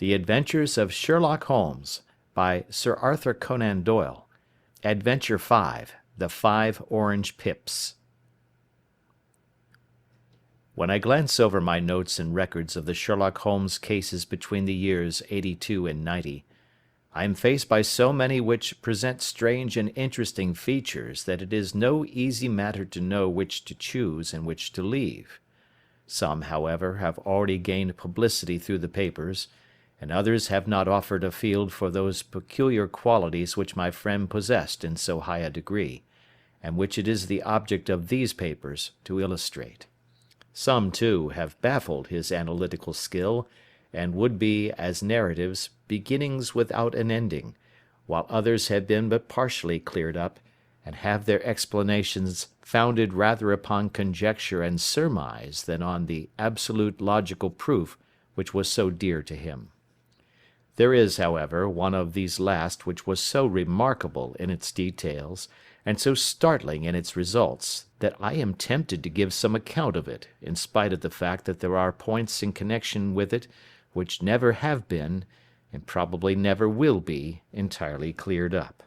The Adventures of Sherlock Holmes, by Sir Arthur Conan Doyle. Adventure 5. The 5 Orange Pips. When I glance over my notes and records of the Sherlock Holmes cases between the years '82 and '90, I am faced by so many which present strange and interesting features that it is no easy matter to know which to choose and which to leave. Some, however, have already gained publicity through the papers, and others have not offered a field for those peculiar qualities which my friend possessed in so high a degree, and which it is the object of these papers to illustrate. Some, too, have baffled his analytical skill, and would be, as narratives, beginnings without an ending, while others have been but partially cleared up, and have their explanations founded rather upon conjecture and surmise than on the absolute logical proof which was so dear to him. There is, however, one of these last which was so remarkable in its details, and so startling in its results, that I am tempted to give some account of it, in spite of the fact that there are points in connection with it which never have been, and probably never will be, entirely cleared up.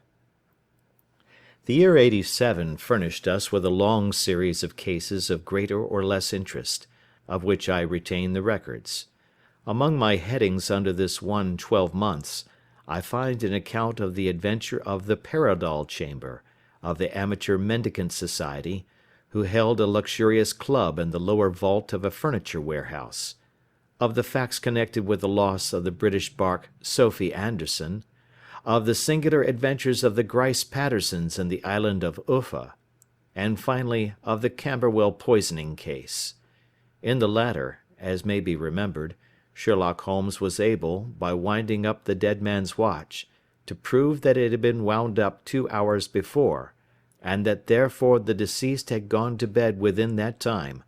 The year '87 furnished us with a long series of cases of greater or less interest, of which I retain the records. Among my headings under this one 12 months, I find an account of the adventure of the Paradol Chamber, of the Amateur Mendicant Society, who held a luxurious club in the lower vault of a furniture warehouse, of the facts connected with the loss of the British bark Sophie Anderson, of the singular adventures of the Grice Pattersons in the island of Uffa, and finally of the Camberwell poisoning case. In the latter, as may be remembered, Sherlock Holmes was able, by winding up the dead man's watch, to prove that it had been wound up 2 hours before, and that therefore the deceased had gone to bed within that time,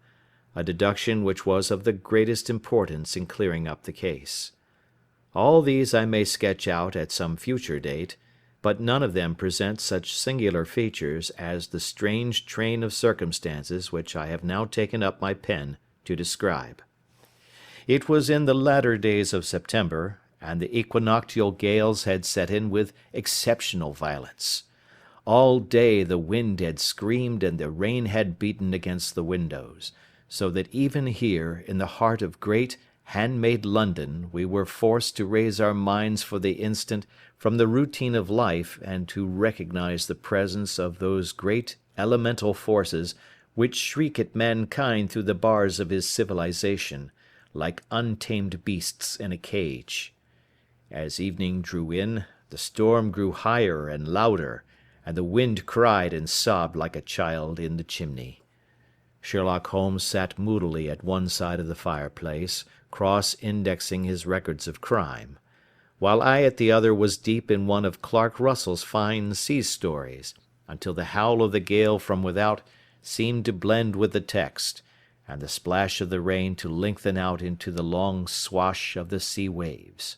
a deduction which was of the greatest importance in clearing up the case. All these I may sketch out at some future date, but none of them present such singular features as the strange train of circumstances which I have now taken up my pen to describe. It was in the latter days of September, and the equinoctial gales had set in with exceptional violence. All day the wind had screamed and the rain had beaten against the windows, so that even here, in the heart of great, hand-made London, we were forced to raise our minds for the instant from the routine of life and to recognize the presence of those great elemental forces which shriek at mankind through the bars of his civilization, like untamed beasts in a cage. As evening drew in, the storm grew higher and louder, and the wind cried and sobbed like a child in the chimney. Sherlock Holmes sat moodily at one side of the fireplace, cross-indexing his records of crime, while I at the other was deep in one of Clark Russell's fine sea stories, until the howl of the gale from without seemed to blend with the text, and the splash of the rain to lengthen out into the long swash of the sea waves.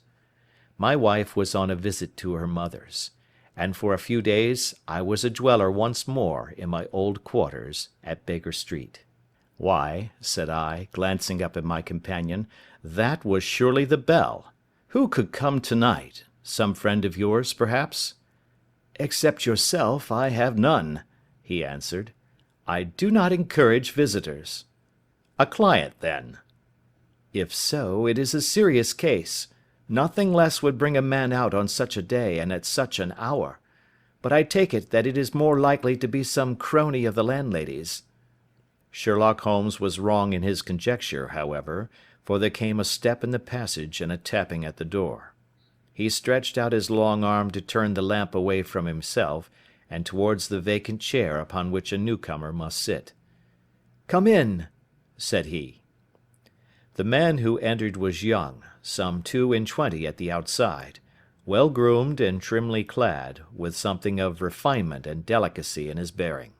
My wife was on a visit to her mother's, and for a few days I was a dweller once more in my old quarters at Baker Street. "Why," said I, glancing up at my companion, "that was surely the bell. Who could come to-night? Some friend of yours, perhaps?" "Except yourself, I have none," he answered. "I do not encourage visitors." "A client, then?" "If so, it is a serious case. Nothing less would bring a man out on such a day and at such an hour. But I take it that it is more likely to be some crony of the landlady's." Sherlock Holmes was wrong in his conjecture, however, for there came a step in the passage and a tapping at the door. He stretched out his long arm to turn the lamp away from himself and towards the vacant chair upon which a newcomer must sit. "Come in," said he. The man who entered was young, some 22 at the outside, well groomed and trimly clad, with something of refinement and delicacy in his bearing.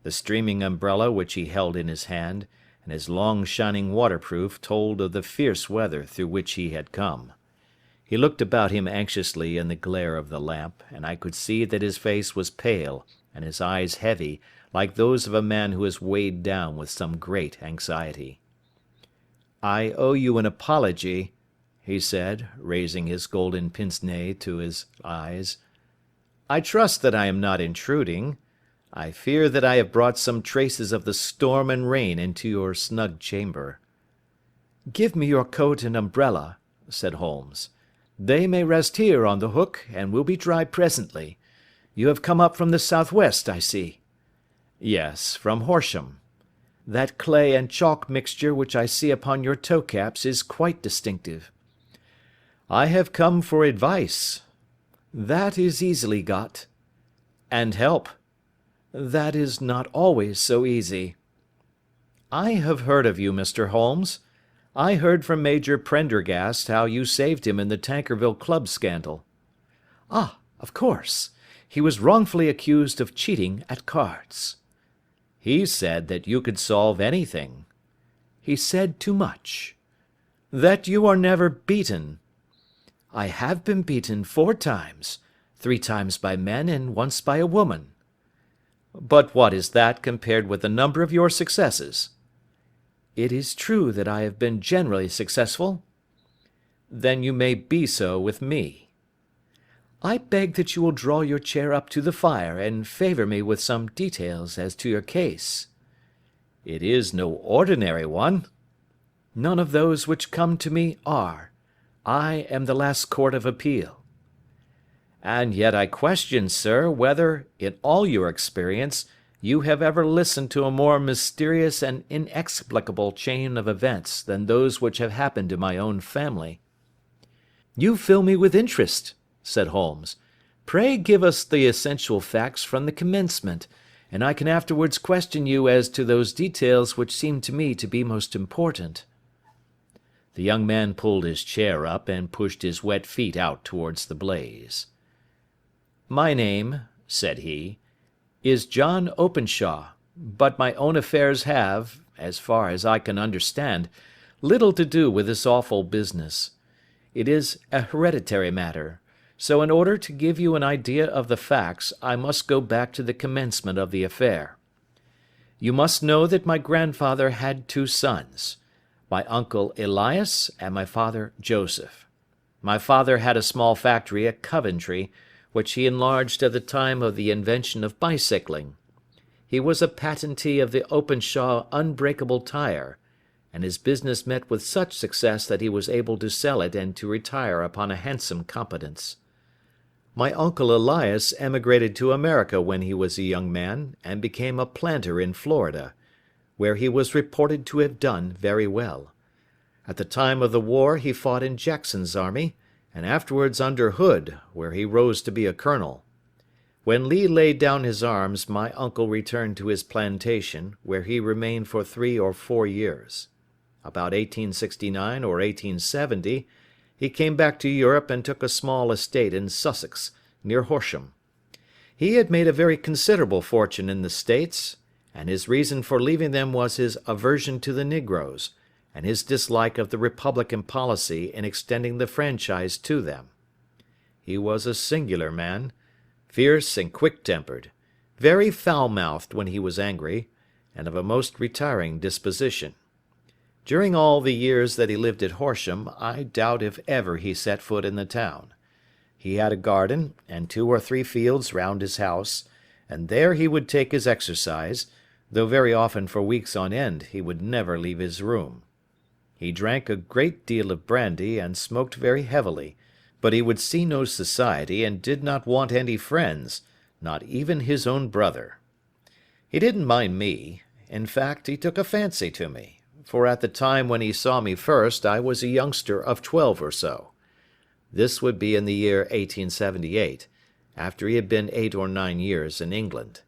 The streaming umbrella which he held in his hand, and his long shining waterproof told of the fierce weather through which he had come. He looked about him anxiously in the glare of the lamp, and I could see that his face was pale and his eyes heavy, like those of a man who is weighed down with some great anxiety. "I owe you an apology," he said, raising his golden pince-nez to his eyes. "I trust that I am not intruding. I fear that I have brought some traces of the storm and rain into your snug chamber." "Give me your coat and umbrella," said Holmes. "They may rest here on the hook, and will be dry presently. You have come up from the southwest, I see." "Yes, from Horsham." "That clay and chalk mixture which I see upon your toe-caps is quite distinctive." "I have come for advice." "That is easily got." "And help." "That is not always so easy." "I have heard of you, Mr. Holmes. I heard from Major Prendergast how you saved him in the Tankerville Club scandal." "Ah, of course. He was wrongfully accused of cheating at cards." "He said that you could solve anything." "He said too much." "That you are never beaten." "I have been beaten 4 times, 3 times by men and once by a woman." "But what is that compared with the number of your successes?" "It is true that I have been generally successful." "Then you may be so with me." "I beg that you will draw your chair up to the fire and favour me with some details as to your case." "It is no ordinary one." "None of those which come to me are. I am the last court of appeal." "And yet I question, sir, whether, in all your experience, you have ever listened to a more mysterious and inexplicable chain of events than those which have happened in my own family." "You fill me with interest," said Holmes. "Pray give us the essential facts from the commencement, and I can afterwards question you as to those details which seem to me to be most important." The young man pulled his chair up and pushed his wet feet out towards the blaze. "My name," said he, "is John Openshaw, but my own affairs have, as far as I can understand, little to do with this awful business. It is a hereditary matter, so in order to give you an idea of the facts I must go back to the commencement of the affair. You must know that my grandfather had 2 sons, my uncle Elias and my father Joseph. My father had a small factory at Coventry, which he enlarged at the time of the invention of bicycling. He was a patentee of the Openshaw unbreakable tire, and his business met with such success that he was able to sell it and to retire upon a handsome competence. My uncle Elias emigrated to America when he was a young man, and became a planter in Florida, where he was reported to have done very well. At the time of the war he fought in Jackson's army, and afterwards under Hood, where he rose to be a colonel. When Lee laid down his arms, my uncle returned to his plantation, where he remained for 3 or 4 years. About 1869 or 1870, he came back to Europe and took a small estate in Sussex, near Horsham. He had made a very considerable fortune in the States, and his reason for leaving them was his aversion to the negroes, and his dislike of the Republican policy in extending the franchise to them. He was a singular man, fierce and quick-tempered, very foul-mouthed when he was angry, and of a most retiring disposition. During all the years that he lived at Horsham, I doubt if ever he set foot in the town. He had a garden and 2 or 3 fields round his house, and there he would take his exercise, though very often for weeks on end he would never leave his room. He drank a great deal of brandy and smoked very heavily, but he would see no society and did not want any friends, not even his own brother. He didn't mind me. In fact, he took a fancy to me, for at the time when he saw me first I was a youngster of 12 or so. This would be in the year 1878, after he had been 8 or 9 years in England.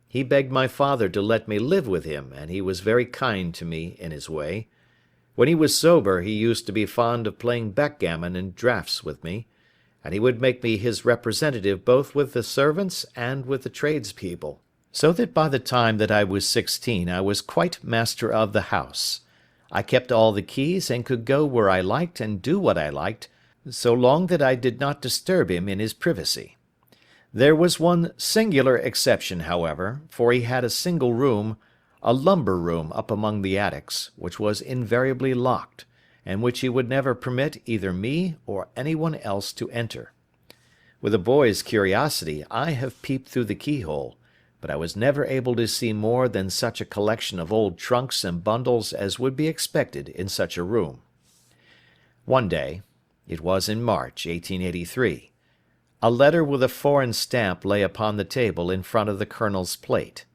He begged my father to let me live with him, and he was very kind to me in his way. When he was sober he used to be fond of playing backgammon and draughts with me, and he would make me his representative both with the servants and with the tradespeople, so that by the time that I was 16 I was quite master of the house. I kept all the keys and could go where I liked and do what I liked, so long that I did not disturb him in his privacy. There was one singular exception, however, for he had a single room, a lumber room up among the attics, which was invariably locked, and which he would never permit either me or anyone else to enter. With a boy's curiosity, I have peeped through the keyhole, but I was never able to see more than such a collection of old trunks and bundles as would be expected in such a room. One day, it was in March, 1883, a letter with a foreign stamp lay upon the table in front of the Colonel's plate.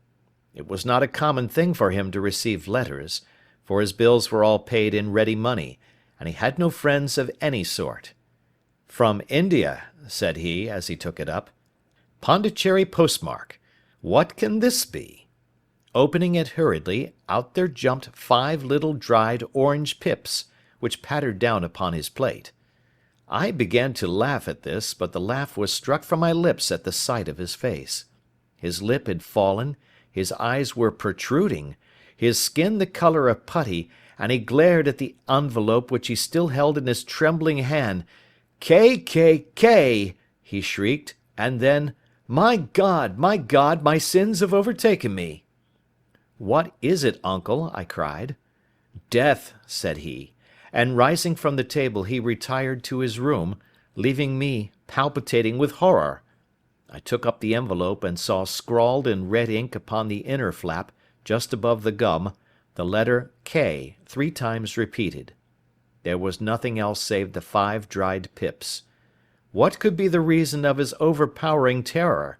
It was not a common thing for him to receive letters, for his bills were all paid in ready money, and he had no friends of any sort. "From India," said he, as he took it up. "Pondicherry postmark. What can this be?" Opening it hurriedly, out there jumped 5 little dried orange pips, which pattered down upon his plate. I began to laugh at this, but the laugh was struck from my lips at the sight of his face. His lip had fallen, his eyes were protruding, his skin the colour of putty, and he glared at the envelope which he still held in his trembling hand. "K, K, K!" he shrieked, and then, my God, my sins have overtaken me." "What is it, uncle?" I cried. "Death," said he, and rising from the table he retired to his room, leaving me palpitating with horror. I took up the envelope and saw scrawled in red ink upon the inner flap, just above the gum, the letter K 3 times repeated. There was nothing else save the 5 dried pips. What could be the reason of his overpowering terror?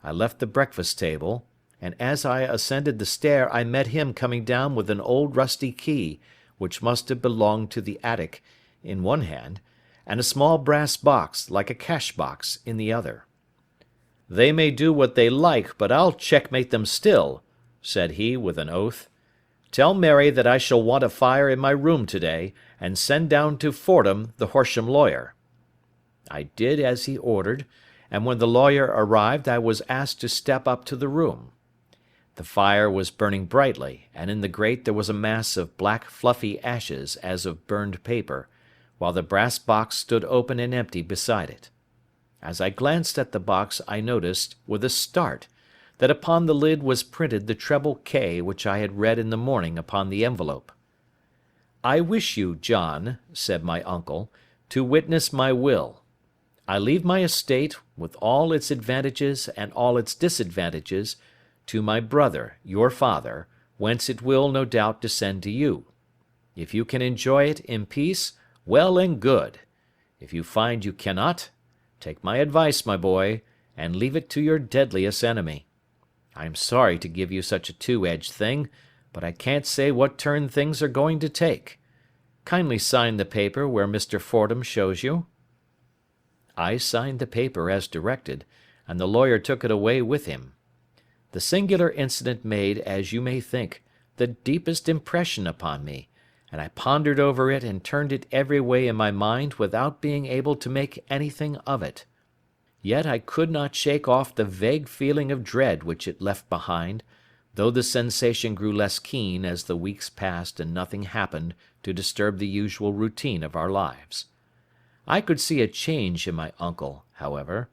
I left the breakfast table, and as I ascended the stair I met him coming down with an old rusty key, which must have belonged to the attic, in one hand, and a small brass box, like a cash box, in the other. "They may do what they like, but I'll checkmate them still," said he with an oath. "Tell Mary that I shall want a fire in my room today, and send down to Fordham the Horsham lawyer." I did as he ordered, and when the lawyer arrived I was asked to step up to the room. The fire was burning brightly, and in the grate there was a mass of black fluffy ashes as of burned paper, while the brass box stood open and empty beside it. As I glanced at the box I noticed, with a start, that upon the lid was printed the treble K which I had read in the morning upon the envelope. "I wish you, John," said my uncle, "to witness my will. I leave my estate, with all its advantages and all its disadvantages, to my brother, your father, whence it will, no doubt, descend to you. If you can enjoy it in peace, well and good. If you find you cannot, take my advice, my boy, and leave it to your deadliest enemy. I am sorry to give you such a two-edged thing, but I can't say what turn things are going to take. Kindly sign the paper where Mr. Fordham shows you." I signed the paper as directed, and the lawyer took it away with him. The singular incident made, as you may think, the deepest impression upon me, and I pondered over it and turned it every way in my mind without being able to make anything of it. Yet I could not shake off the vague feeling of dread which it left behind, though the sensation grew less keen as the weeks passed and nothing happened to disturb the usual routine of our lives. I could see a change in my uncle, however.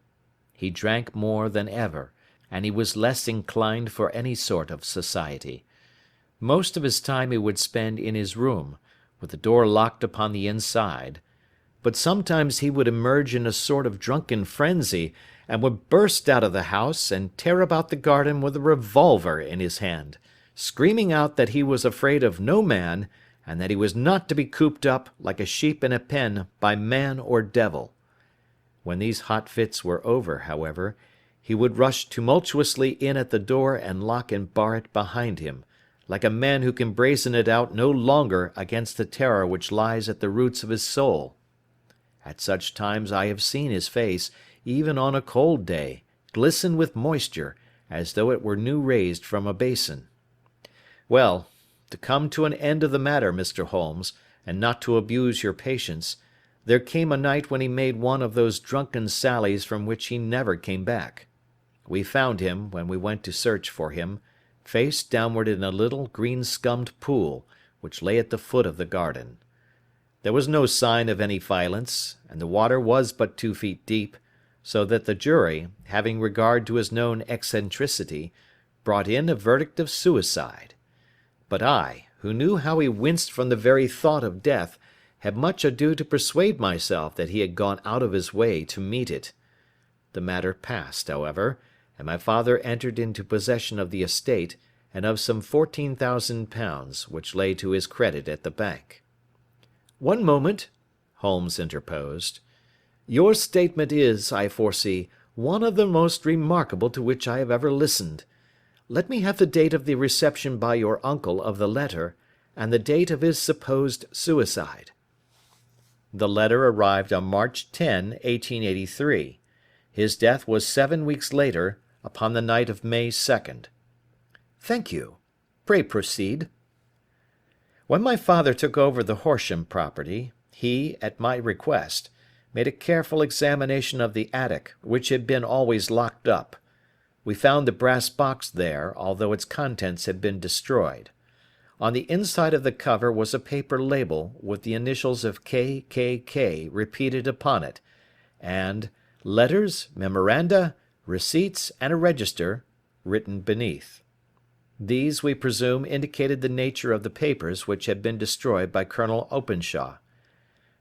He drank more than ever, and he was less inclined for any sort of society. Most of his time he would spend in his room, with the door locked upon the inside, but sometimes he would emerge in a sort of drunken frenzy, and would burst out of the house and tear about the garden with a revolver in his hand, screaming out that he was afraid of no man, and that he was not to be cooped up, like a sheep in a pen, by man or devil. When these hot fits were over, however, he would rush tumultuously in at the door and lock and bar it behind him, like a man who can brazen it out no longer against the terror which lies at the roots of his soul. At such times I have seen his face, even on a cold day, glisten with moisture, as though it were new raised from a basin. Well, to come to an end of the matter, Mr. Holmes, and not to abuse your patience, there came a night when he made one of those drunken sallies from which he never came back. We found him, when we went to search for him, face downward in a little green-scummed pool, which lay at the foot of the garden. There was no sign of any violence, and the water was but 2 feet deep, so that the jury, having regard to his known eccentricity, brought in a verdict of suicide. But I, who knew how he winced from the very thought of death, had much ado to persuade myself that he had gone out of his way to meet it. The matter passed, however, and my father entered into possession of the estate and of some £14,000 which lay to his credit at the bank. "One moment," Holmes interposed. "Your statement is, I foresee, one of the most remarkable to which I have ever listened. Let me have the date of the reception by your uncle of the letter, and the date of his supposed suicide." The letter arrived on March 10, 1883. His death was 7 weeks later, upon the night of May 2nd. "Thank you. Pray proceed." When my father took over the Horsham property, he, at my request, made a careful examination of the attic, which had been always locked up. We found the brass box there, although its contents had been destroyed. On the inside of the cover was a paper label with the initials of K.K.K. repeated upon it, and "Letters, Memoranda, Receipts, and a Register" written beneath. These, we presume, indicated the nature of the papers which had been destroyed by Colonel Openshaw.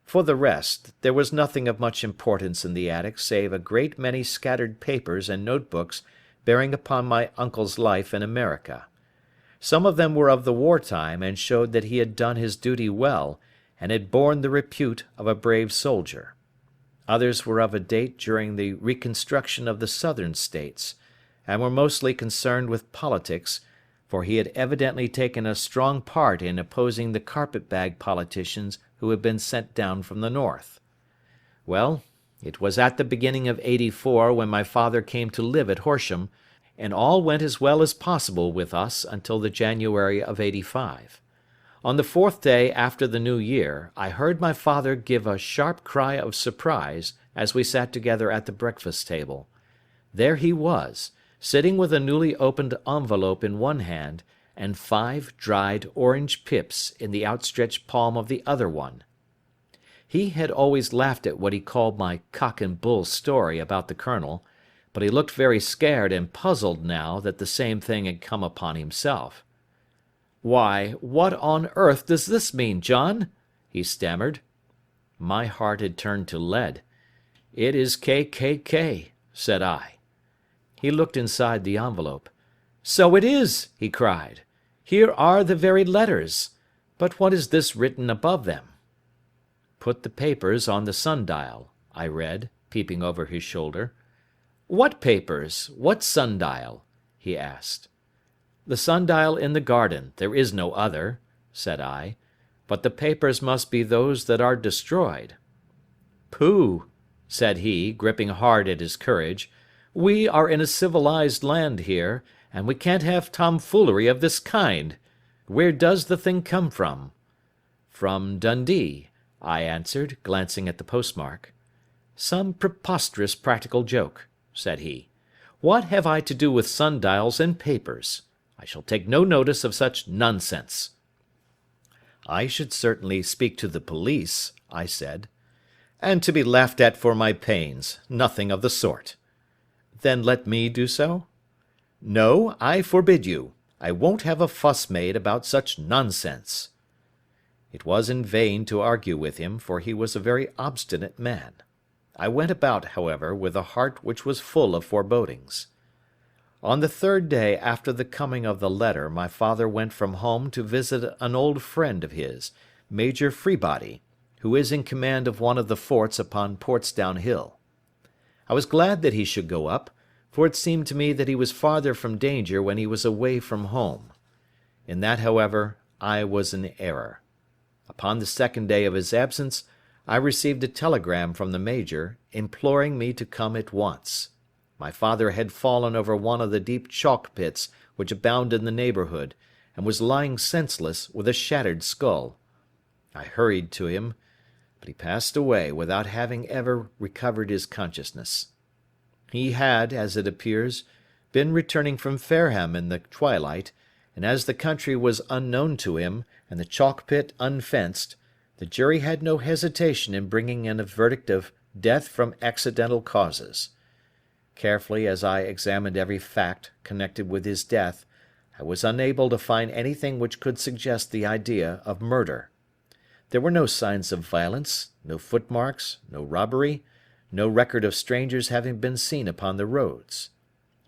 For the rest, there was nothing of much importance in the attic save a great many scattered papers and notebooks bearing upon my uncle's life in America. Some of them were of the war time and showed that he had done his duty well and had borne the repute of a brave soldier. Others were of a date during the reconstruction of the Southern States, and were mostly concerned with politics, for he had evidently taken a strong part in opposing the carpet-bag politicians who had been sent down from the North. Well, it was at the beginning of '84 when my father came to live at Horsham, and all went as well as possible with us until the January of '85. On the 4th day after the New Year, I heard my father give a sharp cry of surprise as we sat together at the breakfast table. There he was, sitting with a newly opened envelope in one hand, and 5 dried orange pips in the outstretched palm of the other one. He had always laughed at what he called my cock and bull story about the colonel, but he looked very scared and puzzled now that the same thing had come upon himself. "Why, what on earth does this mean, John?" he stammered. My heart had turned to lead. "It is K.K.K.," said I. He looked inside the envelope. "So it is!" he cried. "Here are the very letters. But what is this written above them?" "Put the papers on the sundial," I read, peeping over his shoulder. "What papers? What sundial?" he asked. "The sundial in the garden. There is no other," said I. "But the papers must be those that are destroyed." "Pooh!" said he, gripping hard at his courage. "We are in a civilized land here, and we can't have tomfoolery of this kind. Where does the thing come from?" "From Dundee," I answered, glancing at the postmark. "Some preposterous practical joke," said he. "What have I to do with sundials and papers? I shall take no notice of such nonsense." "I should certainly speak to the police," I said. "And to be laughed at for my pains. Nothing of the sort." "Then let me do so?" "No, I forbid you. I won't have a fuss made about such nonsense." It was in vain to argue with him, for he was a very obstinate man. I went about, however, with a heart which was full of forebodings. On the 3rd day after the coming of the letter my father went from home to visit an old friend of his, Major Freebody, who is in command of one of the forts upon Portsdown Hill. I was glad that he should go up, for it seemed to me that he was farther from danger when he was away from home. In that, however, I was in error. Upon the 2nd day of his absence, I received a telegram from the Major, imploring me to come at once. My father had fallen over one of the deep chalk pits which abound in the neighbourhood, and was lying senseless, with a shattered skull. I hurried to him, but he passed away without having ever recovered his consciousness. He had, as it appears, been returning from Fareham in the twilight, and as the country was unknown to him, and the chalk pit unfenced, the jury had no hesitation in bringing in a verdict of death from accidental causes. Carefully as I examined every fact connected with his death, I was unable to find anything which could suggest the idea of murder. There were no signs of violence, no footmarks, no robbery, no record of strangers having been seen upon the roads.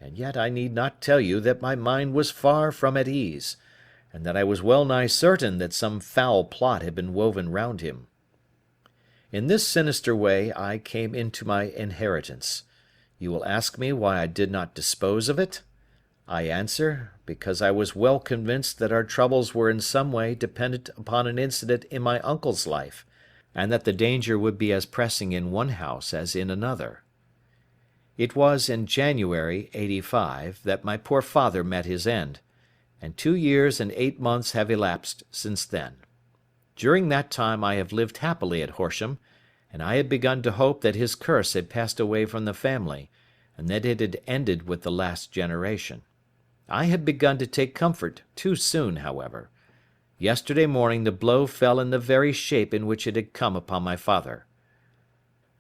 And yet I need not tell you that my mind was far from at ease, and that I was well nigh certain that some foul plot had been woven round him. In this sinister way I came into my inheritance. You will ask me why I did not dispose of it? I answer, because I was well convinced that our troubles were in some way dependent upon an incident in my uncle's life, and that the danger would be as pressing in one house as in another. It was in January, '85, that my poor father met his end, and 2 years and 8 months have elapsed since then. During that time I have lived happily at Horsham, and I had begun to hope that his curse had passed away from the family, and that it had ended with the last generation. I had begun to take comfort too soon, however. Yesterday morning the blow fell in the very shape in which it had come upon my father.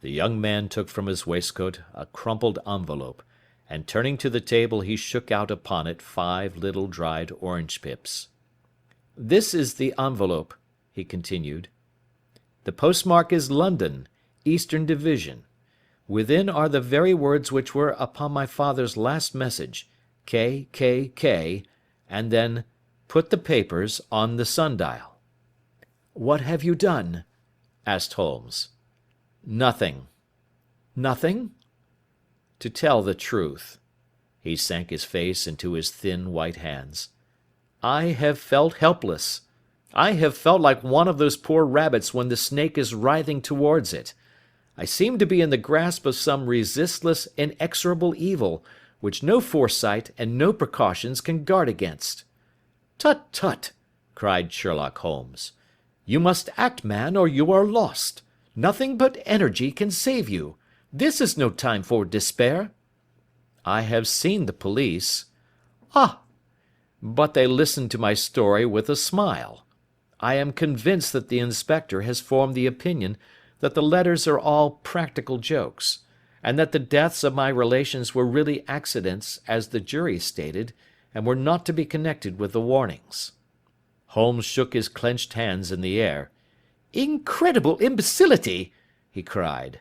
The young man took from his waistcoat a crumpled envelope, and turning to the table he shook out upon it 5 little dried orange pips. "This is the envelope," he continued. "The postmark is London, Eastern Division. Within are the very words which were upon my father's last message, K, K, K, and then, 'Put the papers on the sundial.'" "What have you done?" asked Holmes. "Nothing." "Nothing?" "To tell the truth," he sank his face into his thin white hands, "I have felt helpless. I have felt like one of those poor rabbits when the snake is writhing towards it. I seem to be in the grasp of some resistless, inexorable evil, which no foresight and no precautions can guard against." "Tut, tut!" cried Sherlock Holmes. "You must act, man, or you are lost. Nothing but energy can save you. This is no time for despair." "I have seen the police." "Ah! But they listened to my story with a smile. I am convinced that the inspector has formed the opinion that the letters are all practical jokes, and that the deaths of my relations were really accidents, as the jury stated, and were not to be connected with the warnings." Holmes shook his clenched hands in the air. "Incredible imbecility!" he cried.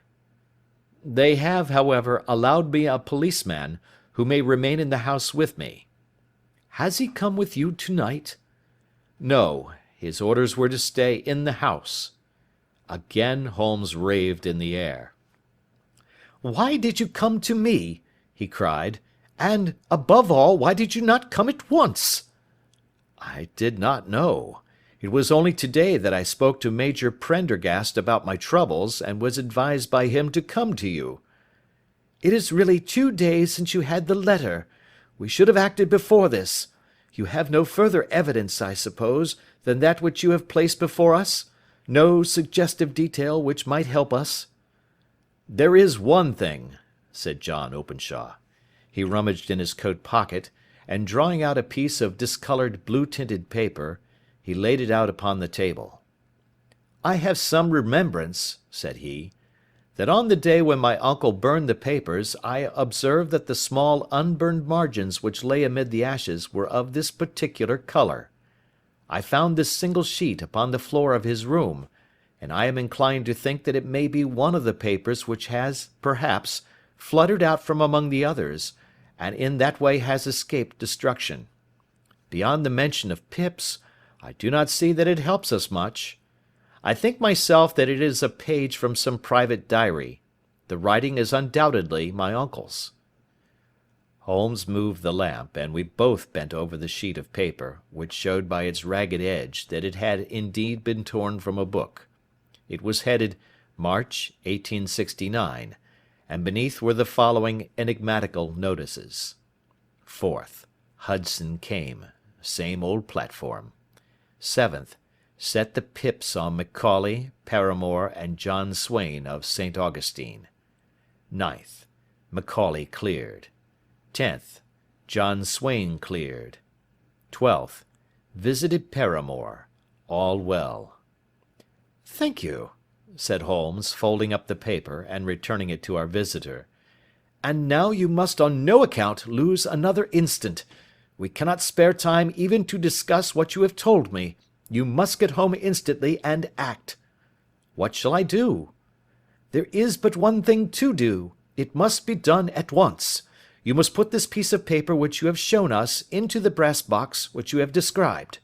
"They have, however, allowed me a policeman, who may remain in the house with me." "Has he come with you to-night?" "No, his orders were to stay in the house." Again Holmes raved in the air. "Why did you come to me?" he cried. "And, above all, why did you not come at once?" "I did not know. It was only today that I spoke to Major Prendergast about my troubles, and was advised by him to come to you." "It is really 2 days since you had the letter. We should have acted before this. You have no further evidence, I suppose, than that which you have placed before us? No suggestive detail which might help us?" "There is one thing," said John Openshaw. He rummaged in his coat pocket, and drawing out a piece of discoloured blue-tinted paper, he laid it out upon the table. "I have some remembrance," said he, "that on the day when my uncle burned the papers I observed that the small unburned margins which lay amid the ashes were of this particular colour. I found this single sheet upon the floor of his room, and I am inclined to think that it may be one of the papers which has, perhaps, fluttered out from among the others, and in that way has escaped destruction. Beyond the mention of pips, I do not see that it helps us much. I think myself that it is a page from some private diary. The writing is undoubtedly my uncle's." Holmes moved the lamp, and we both bent over the sheet of paper, which showed by its ragged edge that it had indeed been torn from a book. It was headed March, 1869, and beneath were the following enigmatical notices: 4th. Hudson came. Same old platform. 7th. Set the pips on Macaulay, Paramore, and John Swain of St. Augustine. 9th. Macaulay cleared. 10th. John Swain cleared. 12th. Visited Paramore. All well. "Thank you," said Holmes, folding up the paper, and returning it to our visitor. "And now you must on no account lose another instant. We cannot spare time even to discuss what you have told me. You must get home instantly and act." "What shall I do?" "There is but one thing to do. It must be done at once. You must put this piece of paper which you have shown us into the brass box which you have described.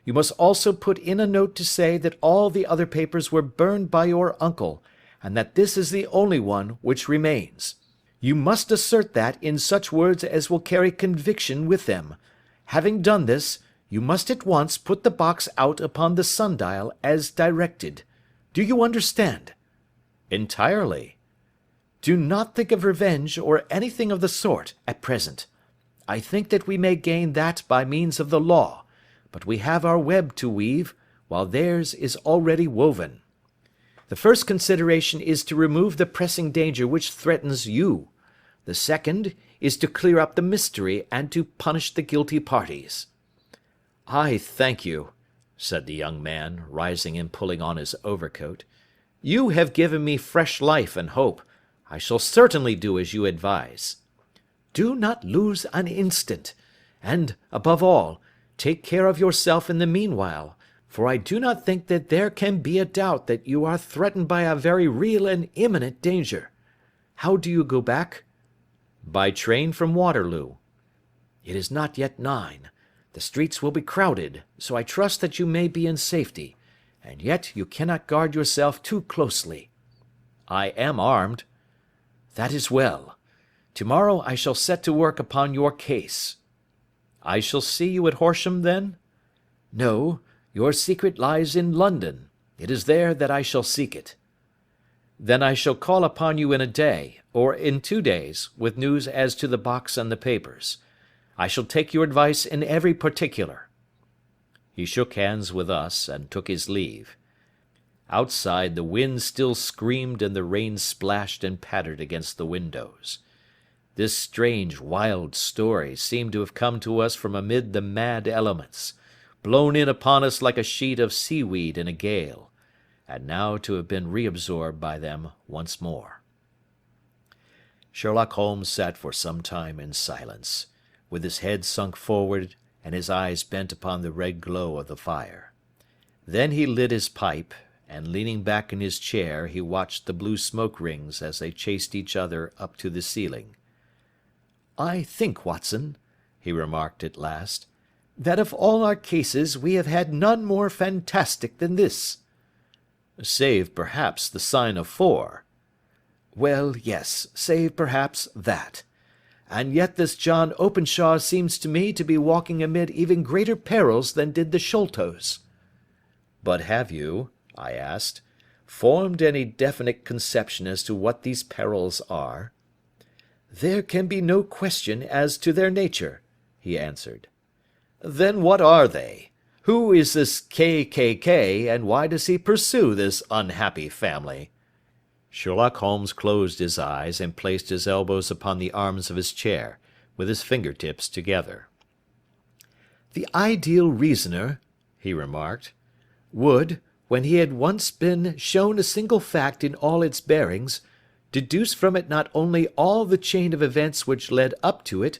You must also put in a note to say that all the other papers were burned by your uncle, and that this is the only one which remains. You must assert that in such words as will carry conviction with them. Having done this, you must at once put the box out upon the sundial as directed. Do you understand?" "Entirely." "Do not think of revenge or anything of the sort at present. I think that we may gain that by means of the law, but we have our web to weave, while theirs is already woven. The first consideration is to remove the pressing danger which threatens you. The second is to clear up the mystery and to punish the guilty parties." "I thank you," said the young man, rising and pulling on his overcoat. "You have given me fresh life and hope. I shall certainly do as you advise." "Do not lose an instant. And, above all, take care of yourself in the meanwhile, for I do not think that there can be a doubt that you are threatened by a very real and imminent danger. How do you go back?" "By train from Waterloo." "It is not yet 9. The streets will be crowded, so I trust that you may be in safety, and yet you cannot guard yourself too closely." "I am armed." "That is well. Tomorrow I shall set to work upon your case." "I shall see you at Horsham, then?" "No, your secret lies in London. It is there that I shall seek it." "Then I shall call upon you in a day, or in 2 days, with news as to the box and the papers. I shall take your advice in every particular." He shook hands with us, and took his leave. Outside the wind still screamed and the rain splashed and pattered against the windows. This strange, wild story seemed to have come to us from amid the mad elements, blown in upon us like a sheet of seaweed in a gale, and now to have been reabsorbed by them once more. Sherlock Holmes sat for some time in silence, with his head sunk forward and his eyes bent upon the red glow of the fire. Then he lit his pipe, and leaning back in his chair he watched the blue smoke rings as they chased each other up to the ceiling. "I think, Watson," he remarked at last, "that of all our cases we have had none more fantastic than this." "Save, perhaps, the sign of 4. "Well, yes, save, perhaps, that. And yet this John Openshaw seems to me to be walking amid even greater perils than did the Sholtos." "But have you," I asked, "formed any definite conception as to what these perils are?" "There can be no question as to their nature," he answered. "Then what are they? Who is this K., and why does he pursue this unhappy family?" Sherlock Holmes closed his eyes and placed his elbows upon the arms of his chair, with his fingertips together. "The ideal reasoner," he remarked, "would, when he had once been shown a single fact in all its bearings, deduce from it not only all the chain of events which led up to it,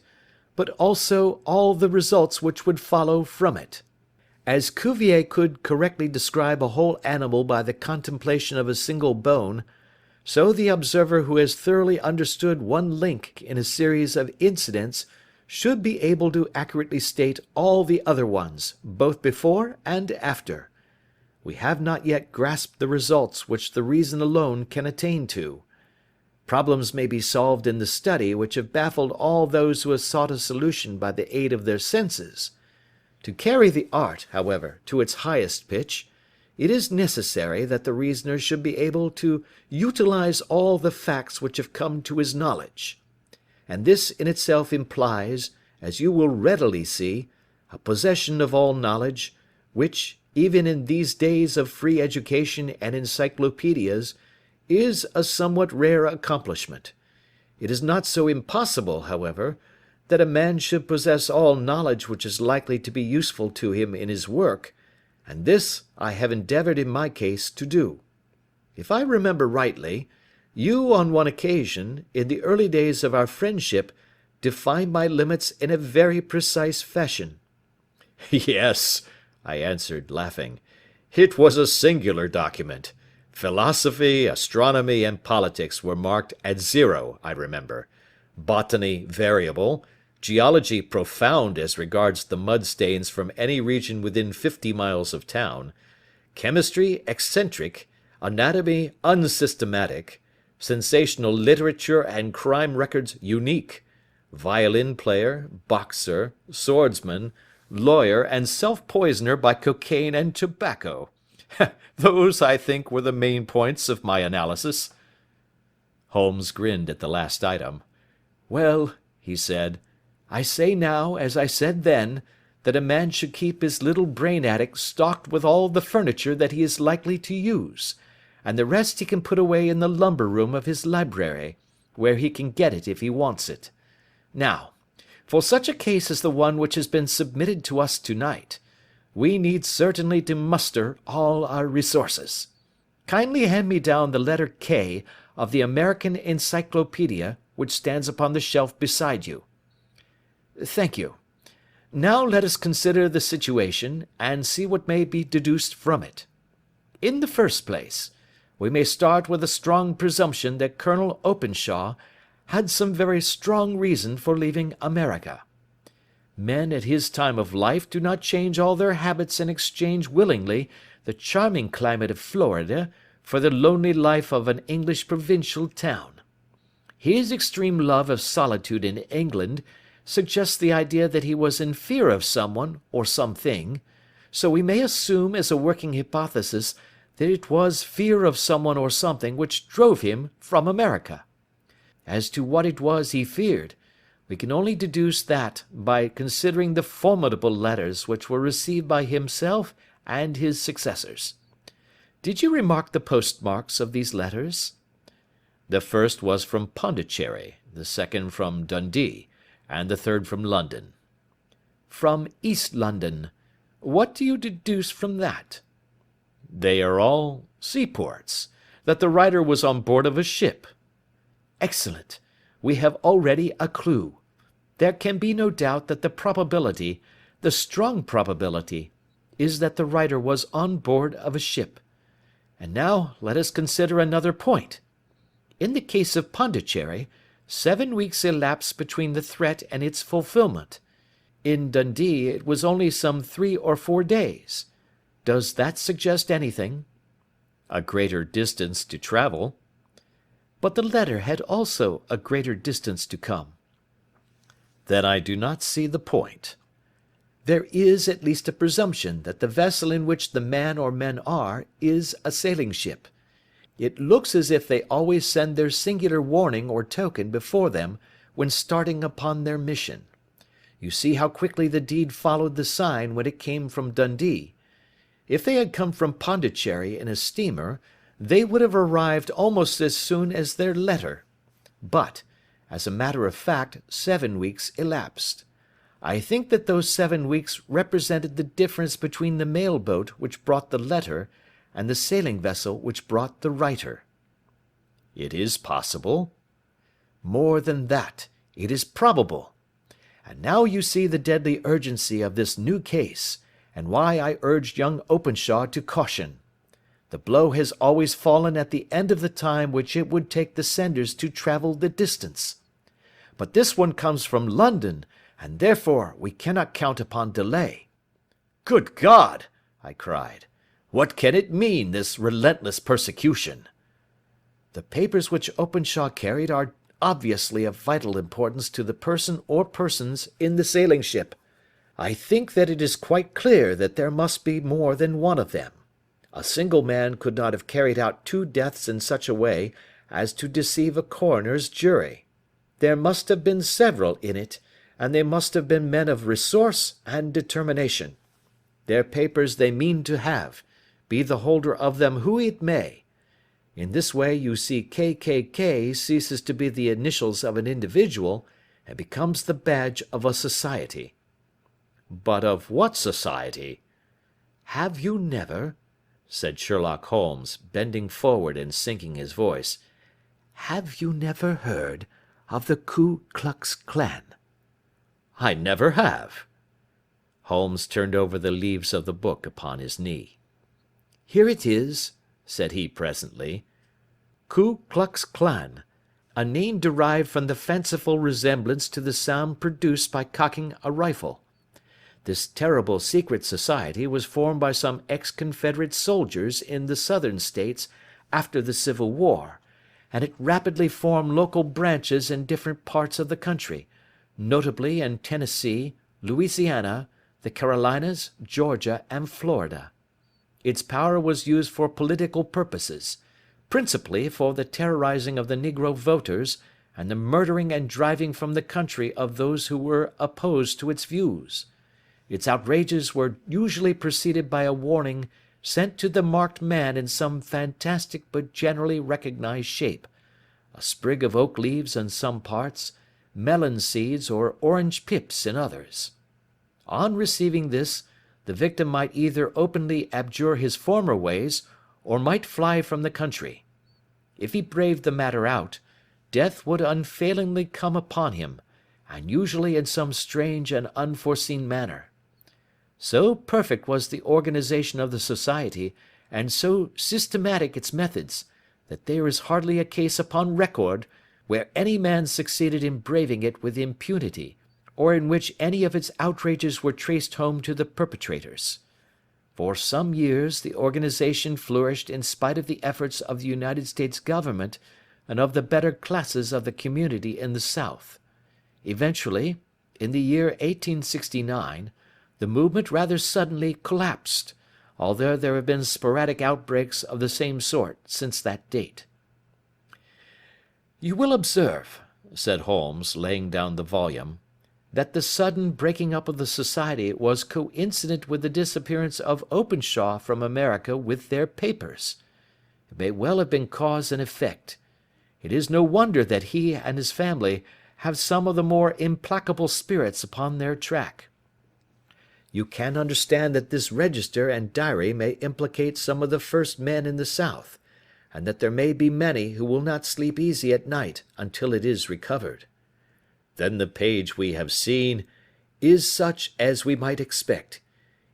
but also all the results which would follow from it. As Cuvier could correctly describe a whole animal by the contemplation of a single bone, so the observer who has thoroughly understood one link in a series of incidents should be able to accurately state all the other ones, both before and after. We have not yet grasped the results which the reason alone can attain to. Problems may be solved in the study which have baffled all those who have sought a solution by the aid of their senses. To carry the art, however, to its highest pitch, it is necessary that the reasoner should be able to utilize all the facts which have come to his knowledge. And this in itself implies, as you will readily see, a possession of all knowledge, which, even in these days of free education and encyclopedias, is a somewhat rare accomplishment. It is not so impossible, however, that a man should possess all knowledge which is likely to be useful to him in his work, and this I have endeavoured in my case to do. If I remember rightly, you on one occasion, in the early days of our friendship, defined my limits in a very precise fashion." "Yes," I answered, laughing. "It was a singular document. Philosophy, astronomy, and politics were marked at 0, I remember. Botany variable, geology profound as regards the mud stains from any region within 50 miles of town, chemistry eccentric, anatomy unsystematic, sensational literature and crime records unique, violin player, boxer, swordsman, lawyer, and self-poisoner by cocaine and tobacco. Those, I think, were the main points of my analysis." Holmes grinned at the last item. "Well," he said, "I say now, as I said then, that a man should keep his little brain attic stocked with all the furniture that he is likely to use, and the rest he can put away in the lumber room of his library, where he can get it if he wants it. Now, for such a case as the one which has been submitted to us tonight, we need certainly to muster all our resources. Kindly hand me down the letter K of the American Encyclopedia which stands upon the shelf beside you. Thank you. Now let us consider the situation, and see what may be deduced from it. In the first place, we may start with a strong presumption that Colonel Openshaw had some very strong reason for leaving America. Men at his time of life do not change all their habits and exchange willingly the charming climate of Florida for the lonely life of an English provincial town. His extreme love of solitude in England suggests the idea that he was in fear of someone or something, so we may assume as a working hypothesis that it was fear of someone or something which drove him from America. As to what it was he feared, we can only deduce that by considering the formidable letters which were received by himself and his successors. Did you remark the postmarks of these letters? The first was from Pondicherry, the second from Dundee, and the third from London. From East London. What do you deduce from that? They are all seaports, that the writer was on board of a ship. Excellent. We have already a clue. There can be no doubt that the probability, the strong probability, is that the writer was on board of a ship. And now let us consider another point. In the case of Pondicherry, 7 weeks elapsed between the threat and its fulfilment. In Dundee it was only some 3 or 4 days. Does that suggest anything? A greater distance to travel. But the letter had also a greater distance to come. Then I do not see the point. There is at least a presumption that the vessel in which the man or men are is a sailing ship. It looks as if they always send their singular warning or token before them when starting upon their mission. You see how quickly the deed followed the sign when it came from Dundee. If they had come from Pondicherry in a steamer, they would have arrived almost as soon as their letter. But, as a matter of fact, 7 weeks elapsed. I think that those 7 weeks represented the difference between the mail boat which brought the letter and the sailing vessel which brought the writer. It is possible. More than that, it is probable. And now you see the deadly urgency of this new case, and why I urged young Openshaw to caution. The blow has always fallen at the end of the time which it would take the senders to travel the distance. But this one comes from London, and therefore we cannot count upon delay. Good God! I cried. What can it mean, this relentless persecution? The papers which Openshaw carried are obviously of vital importance to the person or persons in the sailing ship. I think that it is quite clear that there must be more than one of them. A single man could not have carried out 2 deaths in such a way as to deceive a coroner's jury. There must have been several in it, and they must have been men of resource and determination. Their papers they mean to have, be the holder of them who it may. In this way you see KKK ceases to be the initials of an individual and becomes the badge of a society. But of what society? Have you never, said Sherlock Holmes, bending forward and sinking his voice, have you never heard of the Ku Klux Klan? I never have. Holmes turned over the leaves of the book upon his knee. "Here it is," said he presently. "Ku Klux Klan, a name derived from the fanciful resemblance to the sound produced by cocking a rifle. This terrible secret society was formed by some ex-Confederate soldiers in the Southern States after the Civil War, and it rapidly formed local branches in different parts of the country, notably in Tennessee, Louisiana, the Carolinas, Georgia, and Florida. Its power was used for political purposes, principally for the terrorizing of the negro voters and the murdering and driving from the country of those who were opposed to its views. Its outrages were usually preceded by a warning sent to the marked man in some fantastic but generally recognized shape, a sprig of oak leaves in some parts, melon seeds or orange pips in others. On receiving this, the victim might either openly abjure his former ways, or might fly from the country. If he braved the matter out, death would unfailingly come upon him, and usually in some strange and unforeseen manner. So perfect was the organization of the society, and so systematic its methods, that there is hardly a case upon record where any man succeeded in braving it with impunity, or in which any of its outrages were traced home to the perpetrators. For some years the organization flourished in spite of the efforts of the United States government and of the better classes of the community in the South. Eventually, in the year 1869, the movement rather suddenly collapsed, although there have been sporadic outbreaks of the same sort since that date. "You will observe," said Holmes, laying down the volume, "that the sudden breaking up of the society was coincident with the disappearance of Openshaw from America with their papers. It may well have been cause and effect. It is no wonder that he and his family have some of the more implacable spirits upon their track. You can understand that this register and diary may implicate some of the first men in the South, and that there may be many who will not sleep easy at night until it is recovered. Then the page we have seen is such as we might expect.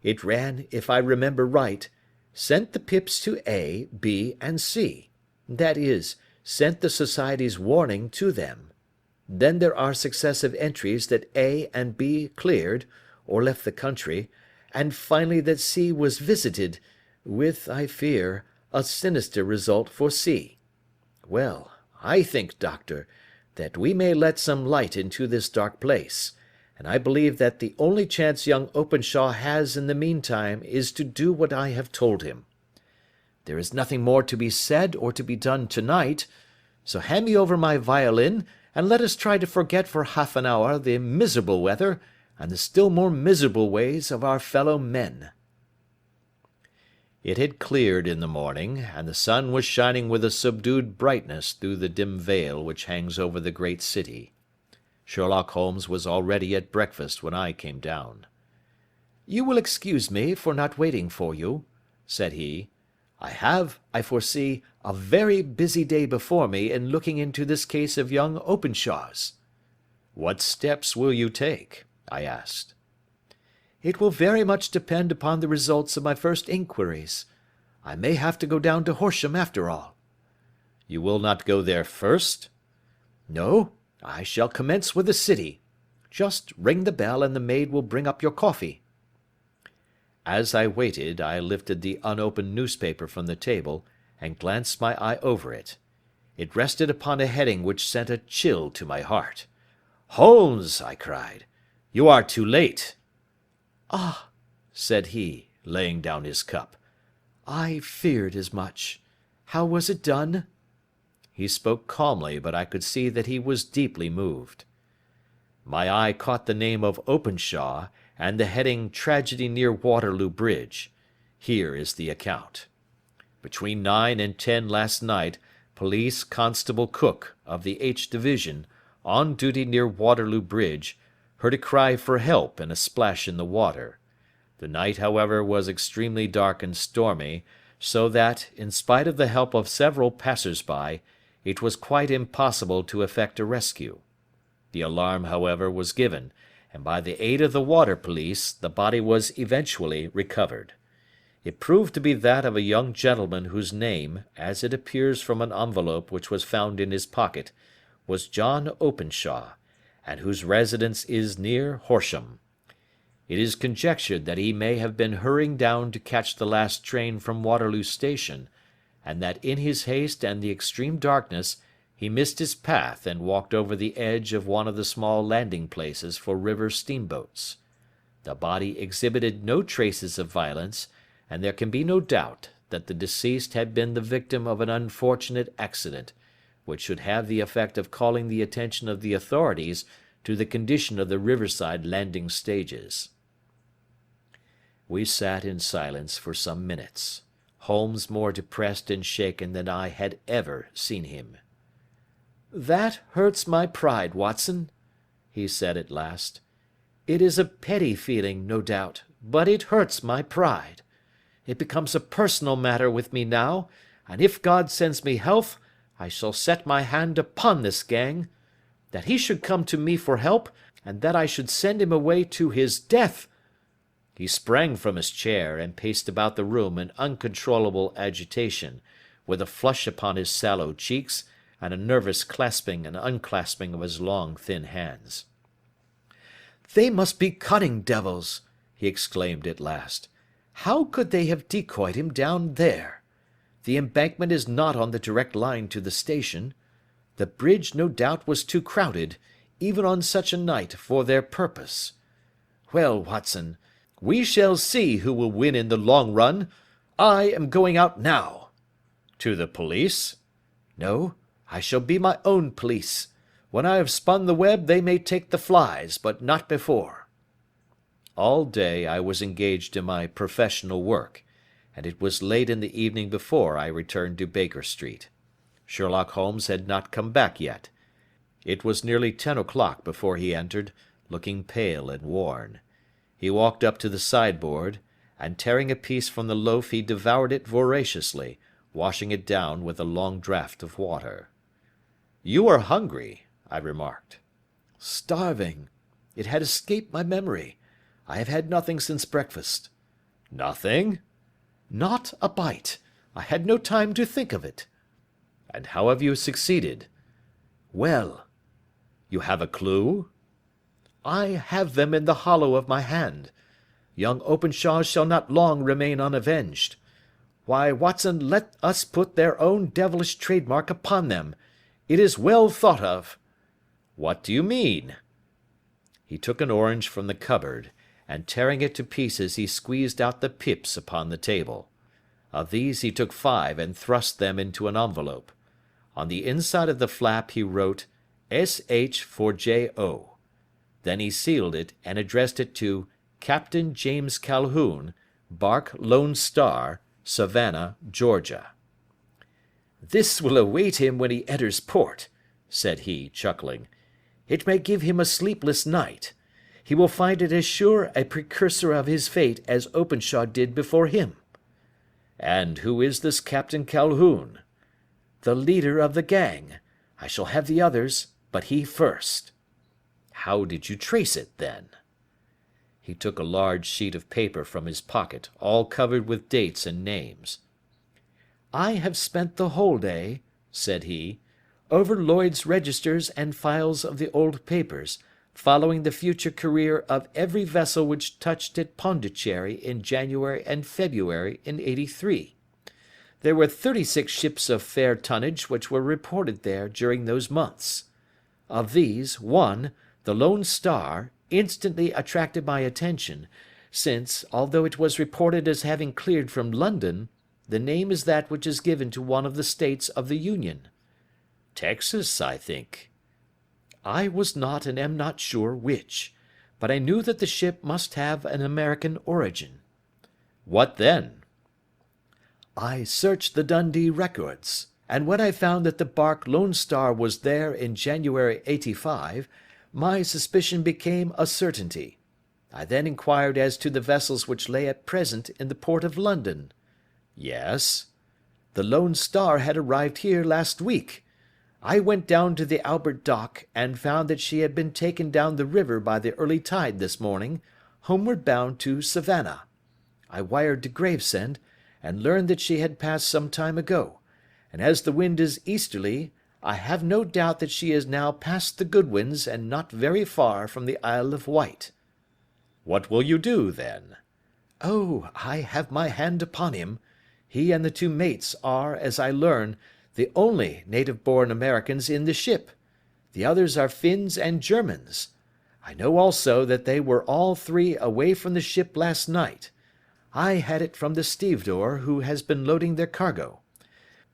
It ran, if I remember right, sent the pips to A, B, and C. That is, sent the society's warning to them. Then there are successive entries that A and B cleared, or left the country, and finally that C was visited, with, I fear, a sinister result for C. Well, I think, Doctor, that we may let some light into this dark place, and I believe that the only chance young Openshaw has in the meantime is to do what I have told him. There is nothing more to be said or to be done tonight, so hand me over my violin, and let us try to forget for half an hour the miserable weather and the still more miserable ways of our fellow men." It had cleared in the morning, and the sun was shining with a subdued brightness through the dim veil which hangs over the great city. Sherlock Holmes was already at breakfast when I came down. "You will excuse me for not waiting for you," said he. "I have, I foresee, a very busy day before me in looking into this case of young Openshaw's." "What steps will you take?" I asked. "It will very much depend upon the results of my first inquiries. I may have to go down to Horsham after all." "You will not go there first?" "No, I shall commence with the city. Just ring the bell and the maid will bring up your coffee." As I waited, I lifted the unopened newspaper from the table and glanced my eye over it. It rested upon a heading which sent a chill to my heart. "Holmes!" I cried. "You are too late." "Ah," said he, laying down his cup. "I feared as much. How was it done?" He spoke calmly, but I could see that he was deeply moved. My eye caught the name of Openshaw and the heading "Tragedy near Waterloo Bridge." Here is the account. Between 9 and 10 last night, Police Constable Cook, of the H Division, on duty near Waterloo Bridge, heard a cry for help and a splash in the water. The night, however, was extremely dark and stormy, so that, in spite of the help of several passers-by, it was quite impossible to effect a rescue. The alarm, however, was given, and by the aid of the water police the body was eventually recovered. It proved to be that of a young gentleman whose name, as it appears from an envelope which was found in his pocket, was John Openshaw, and whose residence is near Horsham. It is conjectured that he may have been hurrying down to catch the last train from Waterloo Station, and that in his haste and the extreme darkness he missed his path and walked over the edge of one of the small landing places for river steamboats. The body exhibited no traces of violence, and there can be no doubt that the deceased had been the victim of an unfortunate accident, which should have the effect of calling the attention of the authorities to the condition of the riverside landing stages. We sat in silence for some minutes, Holmes more depressed and shaken than I had ever seen him. "That hurts my pride, Watson," he said at last. "It is a petty feeling, no doubt, but it hurts my pride. It becomes a personal matter with me now, and if God sends me health, I shall set my hand upon this gang. That he should come to me for help, and that I should send him away to his death." He sprang from his chair and paced about the room in uncontrollable agitation, with a flush upon his sallow cheeks and a nervous clasping and unclasping of his long, thin hands. "They must be cunning devils," he exclaimed at last. "How could they have decoyed him down there? The embankment is not on the direct line to the station. The bridge no doubt was too crowded, even on such a night, for their purpose. Well, Watson, we shall see who will win in the long run. I am going out now." "To the police?" "No, I shall be my own police. When I have spun the web they may take the flies, but not before." All day I was engaged in my professional work, and it was late in the evening before I returned to Baker Street. Sherlock Holmes had not come back yet. It was nearly 10 o'clock before he entered, looking pale and worn. He walked up to the sideboard, and tearing a piece from the loaf he devoured it voraciously, washing it down with a long draught of water. "You are hungry," I remarked. "Starving. It had escaped my memory. I have had nothing since breakfast." "Nothing?" "Not a bite. I had no time to think of it." "And how have you succeeded?" "Well." "You have a clue?" "I have them in the hollow of my hand. Young Openshaw shall not long remain unavenged. Why, Watson, let us put their own devilish trademark upon them. It is well thought of." "What do you mean?" He took an orange from the cupboard, and tearing it to pieces he squeezed out the pips upon the table. Of these he took 5 and thrust them into an envelope. On the inside of the flap he wrote S.H. for J.O. Then he sealed it and addressed it to Captain James Calhoun, bark Lone Star, Savannah, Georgia. "This will await him when he enters port," said he, chuckling. "It may give him a sleepless night. He will find it as sure a precursor of his fate as Openshaw did before him." "And who is this Captain Calhoun?" "The leader of the gang. I shall have the others, but he first." "How did you trace it, then?" He took a large sheet of paper from his pocket, all covered with dates and names. "I have spent the whole day," said he, "over Lloyd's registers and files of the old papers, following the future career of every vessel which touched at Pondicherry in January and February in '83. There were 36 ships of fair tonnage which were reported there during those months. Of these, one, the Lone Star, instantly attracted my attention, since, although it was reported as having cleared from London, the name is that which is given to one of the states of the Union." "Texas, I think." "I was not and am not sure which, but I knew that the ship must have an American origin." "What then?" "I searched the Dundee records, and when I found that the bark Lone Star was there in January '85, my suspicion became a certainty. I then inquired as to the vessels which lay at present in the port of London." "Yes?" "The Lone Star had arrived here last week. I went down to the Albert Dock, and found that she had been taken down the river by the early tide this morning, homeward bound to Savannah. I wired to Gravesend, and learned that she had passed some time ago, and as the wind is easterly, I have no doubt that she is now past the Goodwins and not very far from the Isle of Wight." "What will you do, then?" "Oh, I have my hand upon him. He and the two mates are, as I learn, the only native-born Americans in the ship. The others are Finns and Germans. I know also that they were all three away from the ship last night. I had it from the stevedore who has been loading their cargo.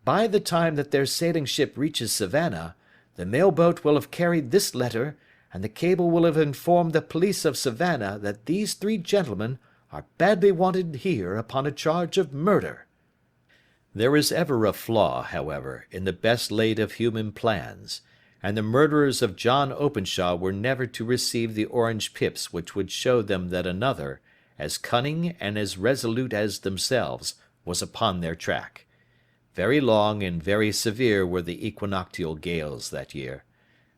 By the time that their sailing ship reaches Savannah, the mail boat will have carried this letter, and the cable will have informed the police of Savannah that these three gentlemen are badly wanted here upon a charge of murder." There is ever a flaw, however, in the best laid of human plans, and the murderers of John Openshaw were never to receive the orange pips which would show them that another, as cunning and as resolute as themselves, was upon their track. Very long and very severe were the equinoctial gales that year.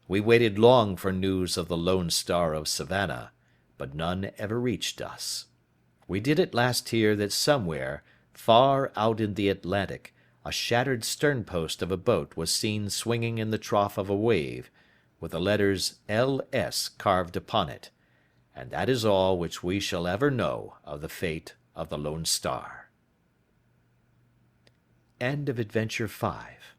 We waited long for news of the Lone Star of Savannah, but none ever reached us. We did at last hear that somewhere, far out in the Atlantic, a shattered sternpost of a boat was seen swinging in the trough of a wave, with the letters L.S. carved upon it, and that is all which we shall ever know of the fate of the Lone Star. End of Adventure 5.